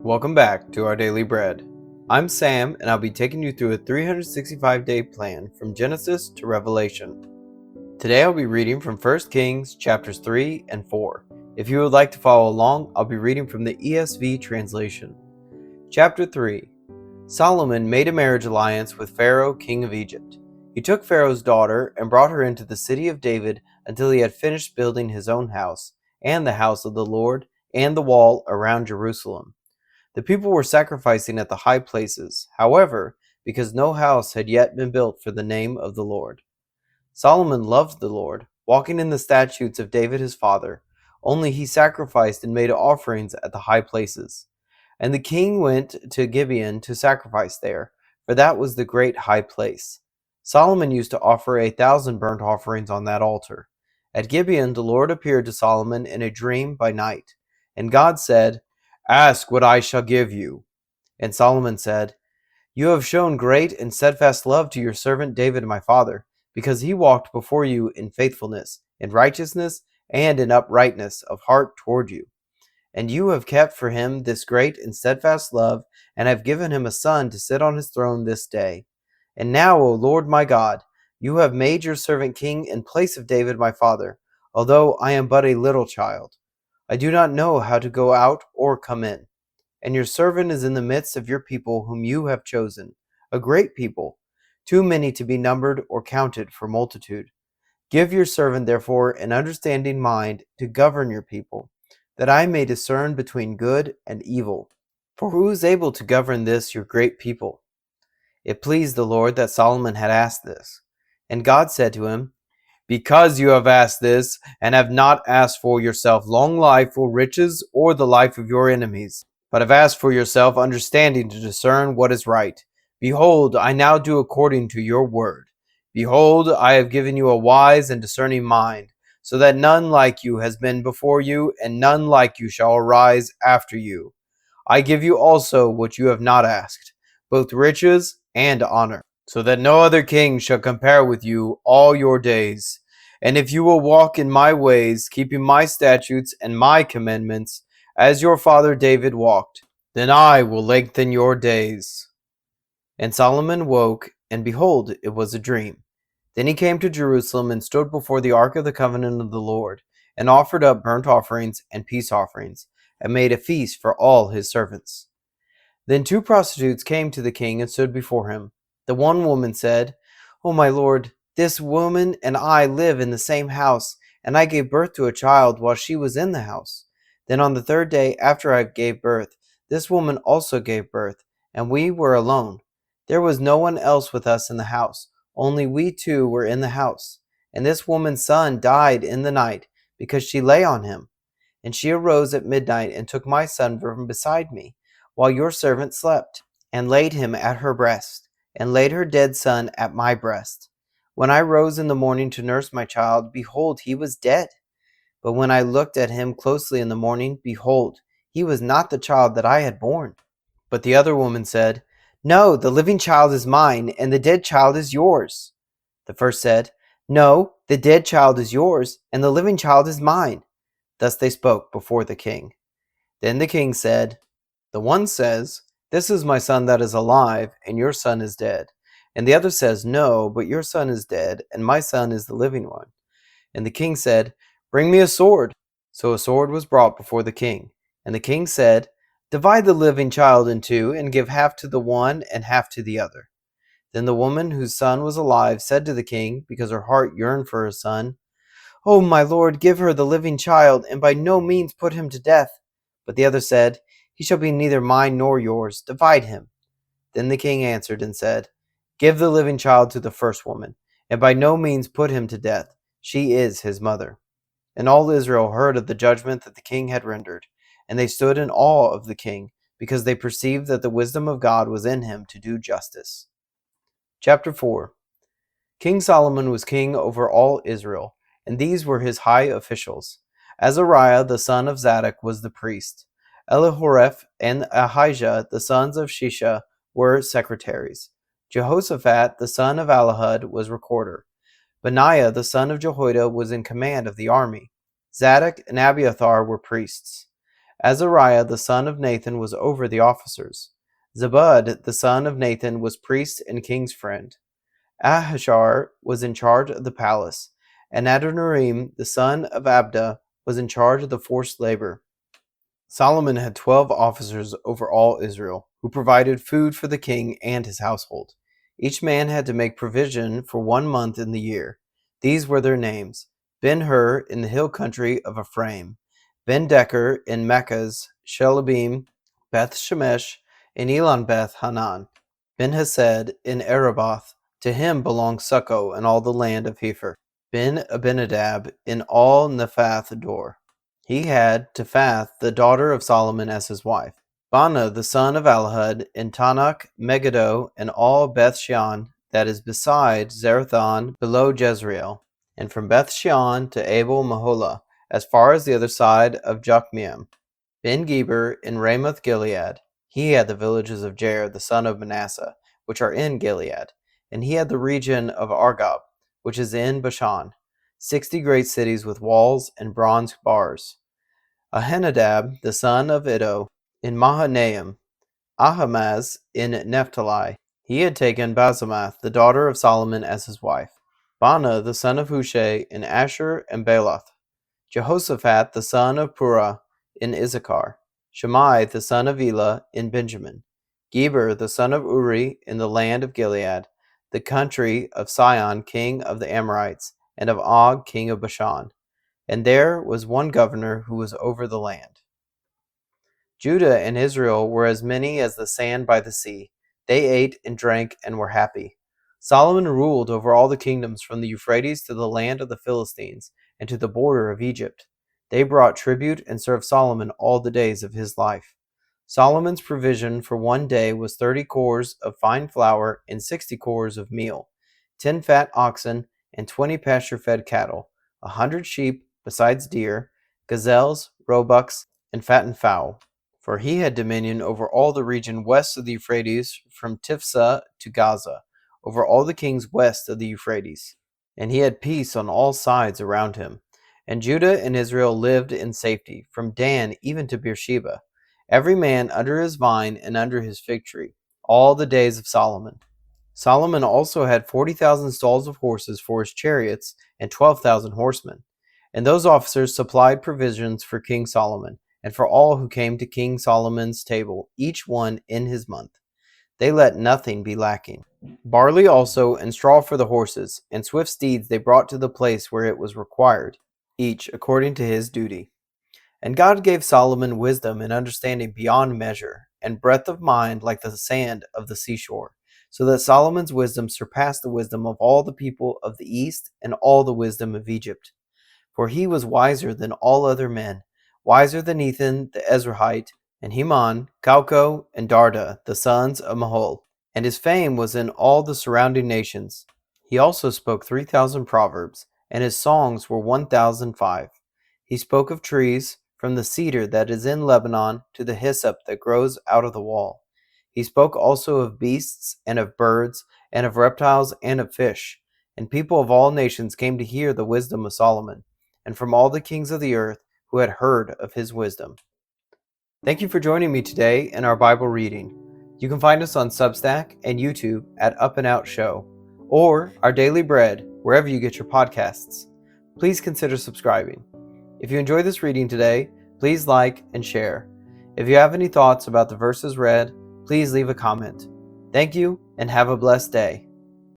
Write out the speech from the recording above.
Welcome back to our Daily Bread. I'm Sam, and I'll be taking you through a 365-day plan from Genesis to Revelation. Today I'll be reading from 1 Kings chapters 3 and 4. If you would like to follow along, I'll be reading from the ESV translation. Chapter 3. Solomon made a marriage alliance with Pharaoh, king of Egypt. He took Pharaoh's daughter and brought her into the city of David until he had finished building his own house, and the house of the Lord, and the wall around Jerusalem. The people were sacrificing at the high places, however, because no house had yet been built for the name of the Lord. Solomon loved the Lord, walking in the statutes of David his father, only he sacrificed and made offerings at the high places. And the king went to Gibeon to sacrifice there, for that was the great high place. Solomon used to offer 1,000 burnt offerings on that altar. At Gibeon the Lord appeared to Solomon in a dream by night, and God said, "Ask what I shall give you." And Solomon said, "You have shown great and steadfast love to your servant David my father, because he walked before you in faithfulness, in righteousness, and in uprightness of heart toward you. And you have kept for him this great and steadfast love, and have given him a son to sit on his throne this day. And now, O Lord my God, you have made your servant king in place of David my father, although I am but a little child. I do not know how to go out or come in. And your servant is in the midst of your people whom you have chosen, a great people, too many to be numbered or counted for multitude. Give your servant therefore an understanding mind to govern your people, that I may discern between good and evil. For who is able to govern this your great people?" It pleased the Lord that Solomon had asked this. And God said to him, "Because you have asked this, and have not asked for yourself long life or riches or the life of your enemies, but have asked for yourself understanding to discern what is right, behold, I now do according to your word. Behold, I have given you a wise and discerning mind, so that none like you has been before you, and none like you shall arise after you. I give you also what you have not asked, both riches and honor, so that no other king shall compare with you all your days. And if you will walk in my ways, keeping my statutes and my commandments, as your father David walked, then I will lengthen your days." And Solomon woke, and behold, it was a dream. Then he came to Jerusalem and stood before the ark of the covenant of the Lord, and offered up burnt offerings and peace offerings, and made a feast for all his servants. Then 2 prostitutes came to the king and stood before him. The one woman said, "O my lord, this woman and I live in the same house, and I gave birth to a child while she was in the house. Then on the 3rd day after I gave birth, this woman also gave birth, and we were alone. There was no one else with us in the house, only we two were in the house. And this woman's son died in the night, because she lay on him. And she arose at midnight and took my son from beside me, while your servant slept, and laid him at her breast, and laid her dead son at my breast. When I rose in the morning to nurse my child, behold, he was dead. But when I looked at him closely in the morning, behold, he was not the child that I had borne." But the other woman said, "No, the living child is mine, and the dead child is yours." The first said, "No, the dead child is yours, and the living child is mine." Thus they spoke before the king. Then the king said, "The one says, 'This is my son that is alive, and your son is dead.' And the other says, 'No, but your son is dead, and my son is the living one.' And the king said, 'Bring me a sword.' So a sword was brought before the king. And the king said, 'Divide the living child in two, and give half to the one and half to the other.' Then the woman whose son was alive said to the king, because her heart yearned for her son, 'O my lord, give her the living child, and by no means put him to death.' But the other said, 'He shall be neither mine nor yours. Divide him.' Then the king answered and said, 'Give the living child to the first woman, and by no means put him to death. She is his mother.' And all Israel heard of the judgment that the king had rendered, and they stood in awe of the king, because they perceived that the wisdom of God was in him to do justice. Chapter 4. King Solomon was king over all Israel, and these were his high officials. Azariah the son of Zadok was the priest. Elihoreph and Ahijah the sons of Shisha were secretaries. Jehoshaphat the son of Ahilud was recorder. Benaiah the son of Jehoiada was in command of the army. Zadok and Abiathar were priests. Azariah the son of Nathan was over the officers. Zabud the son of Nathan was priest and king's friend. Ahishar was in charge of the palace, and Adoniram the son of Abda was in charge of the forced labor. Solomon had 12 officers over all Israel, who provided food for the king and his household. Each man had to make provision for 1 month in the year. These were their names: Ben-Hur in the hill country of Ephraim, Ben-Decker in Mechaz, Shelabim, Beth-Shemesh in Elon-Beth-Hanan, Ben-Hesed in Araboth. To him belonged Succo and all the land of Hepher. Ben-Abinadab in all Nephath Dor. He had Tephath, the daughter of Solomon, as his wife. Baana, the son of Alahud, in Tanakh, Megiddo, and all Beth-Shean, that is beside Zerathon, below Jezreel, and from Beth-Shean to Abel-Maholah, as far as the other side of Jokmeam. Ben-Geber in Ramoth-Gilead. He had the villages of Jair, the son of Manasseh, which are in Gilead, and he had the region of Argob, which is in Bashan, 60 great cities with walls and bronze bars. Ahinadab, the son of Iddo, in Mahanaim. Ahimaaz in Naphtali. He had taken Basemath, the daughter of Solomon, as his wife. Baana, the son of Hushai, in Asher and Baloth. Jehoshaphat, the son of Purah, in Issachar. Shammai, the son of Elah, in Benjamin. Geber, the son of Uri, in the land of Gilead, the country of Sihon, king of the Amorites, and of Og, king of Bashan. And there was one governor who was over the land. Judah and Israel were as many as the sand by the sea. They ate and drank and were happy. Solomon ruled over all the kingdoms from the Euphrates to the land of the Philistines and to the border of Egypt. They brought tribute and served Solomon all the days of his life. Solomon's provision for one day was 30 cores of fine flour and 60 cores of meal, 10 fat oxen and 20 pasture-fed cattle, 100 sheep besides deer, gazelles, roebucks, and fattened fowl. For he had dominion over all the region west of the Euphrates, from Tifsah to Gaza, over all the kings west of the Euphrates. And he had peace on all sides around him. And Judah and Israel lived in safety, from Dan even to Beersheba, every man under his vine and under his fig tree, all the days of Solomon. Solomon also had 40,000 stalls of horses for his chariots and 12,000 horsemen. And those officers supplied provisions for King Solomon, and for all who came to King Solomon's table, each one in his month. They let nothing be lacking. Barley also and straw for the horses, and swift steeds they brought to the place where it was required, each according to his duty. And God gave Solomon wisdom and understanding beyond measure, and breadth of mind like the sand of the seashore, so that Solomon's wisdom surpassed the wisdom of all the people of the east and all the wisdom of Egypt. For he was wiser than all other men, wiser than Ethan the Ezrahite, and Heman, Calco, and Darda, the sons of Mahol. And his fame was in all the surrounding nations. He also spoke 3,000 proverbs, and his songs were 1,005. He spoke of trees, from the cedar that is in Lebanon to the hyssop that grows out of the wall. He spoke also of beasts, and of birds, and of reptiles, and of fish. And people of all nations came to hear the wisdom of Solomon, and from all the kings of the earth who had heard of his wisdom. Thank you for joining me today in our Bible reading. You can find us on Substack and YouTube at Up+Out Show, or Our Daily Bread wherever you get your podcasts. Please consider subscribing. If you enjoyed this reading today, please like and share. If you have any thoughts about the verses read, please leave a comment. Thank you and have a blessed day.